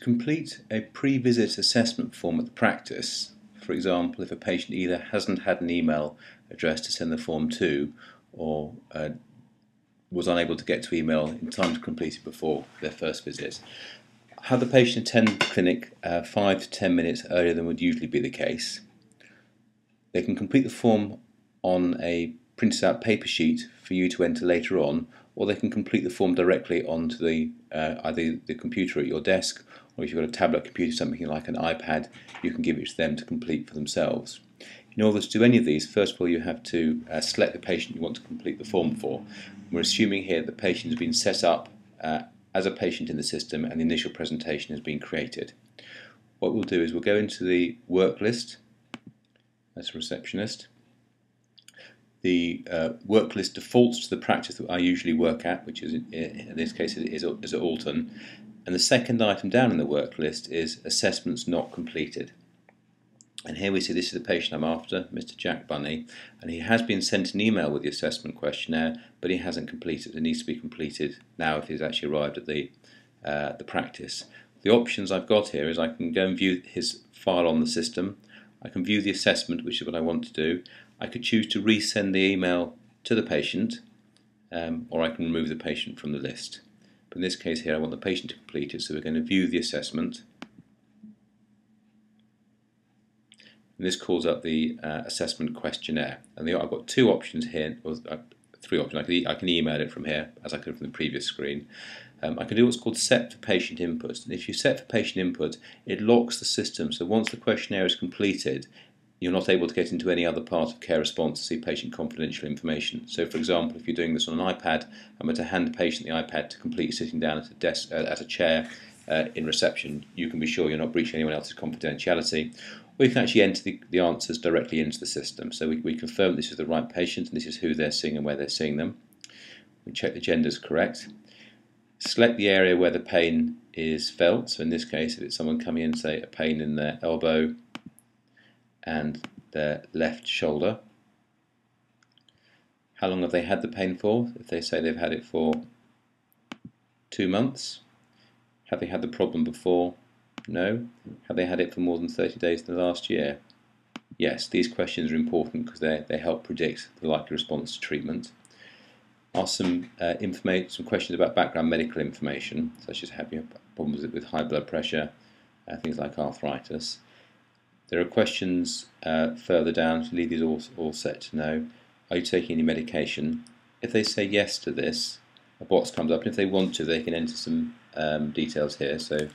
complete a pre-visit assessment form at the practice, for example, if a patient either hasn't had an email address to send the form to or was unable to get to email in time to complete it before their first visit, have the patient attend the clinic 5 to 10 minutes earlier than would usually be the case. They can complete the form on a printed out paper sheet for you to enter later on, or they can complete the form directly onto the either the computer at your desk, or if you've got a tablet computer, something like an iPad, you can give it to them to complete for themselves. In order to do any of these, first of all you have to select the patient you want to complete the form for. We're assuming here the patient has been set up as a patient in the system and the initial presentation has been created. What we'll do is we'll go into the work list as a receptionist. The work list defaults to the practice that I usually work at, which is in this case is at Alton. And the second item down in the work list is assessments not completed. And here we see this is the patient I'm after, Mr. Jack Bunny, and he has been sent an email with the assessment questionnaire, but he hasn't completed. It needs to be completed now if he's actually arrived at the practice. The options I've got here is I can go and view his file on the system. I can view the assessment, which is what I want to do. I could choose to resend the email to the patient, or I can remove the patient from the list. But in this case here I want the patient to complete it, so we're going to view the assessment. And this calls up the assessment questionnaire. And I've got two options here, or three options. I can email it from here, as I could from the previous screen. I can do what's called set for patient input. And if you set for patient input, it locks the system. So once the questionnaire is completed, you're not able to get into any other part of care response to see patient confidential information. So for example, if you're doing this on an iPad, I'm going to hand the patient the iPad to complete sitting down at a desk, at a chair in reception. You can be sure you're not breaching anyone else's confidentiality. Or you can actually enter the answers directly into the system. So we confirm this is the right patient and this is who they're seeing and where they're seeing them. We check the gender is correct. Select the area where the pain is felt. So in this case, if it's someone coming in, say a pain in their elbow and their left shoulder. How long have they had the pain for? If they say they've had it for 2 months. Have they had the problem before? No. Have they had it for more than 30 days in the last year? Yes, these questions are important because they help predict the likely response to treatment. Ask some questions about background medical information, such as have you had problems with high blood pressure, things like arthritis. There are questions further down to leave these all set to know. Are you taking any medication? If they say yes to this, a box comes up, and if they want to, they can enter some details here. So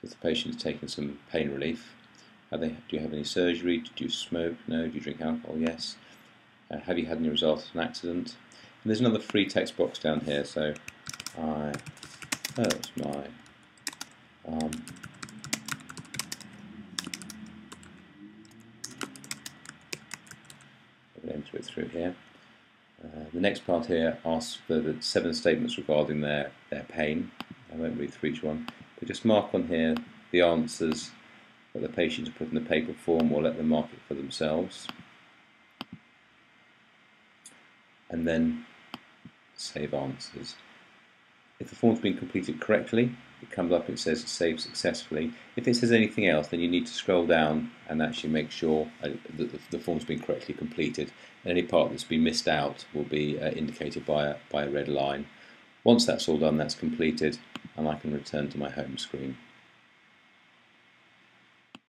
if the patient is taking some pain relief, do you have any surgery? Do you smoke? No. Do you drink alcohol? Yes. Have you had any results of an accident? And there's another free text box down here. So I hurt my arm. I'll enter it through here. The next part here asks for the 7 statements regarding their pain. I won't read through each one, but just mark on here the answers that the patient has put in the paper form, or let them mark it for themselves. And then save answers. If the form's been completed correctly, it comes up, it says save successfully. If it says anything else, then you need to scroll down and actually make sure that the form's been correctly completed. And any part that's been missed out will be indicated by a red line. Once that's all done, that's completed, and I can return to my home screen.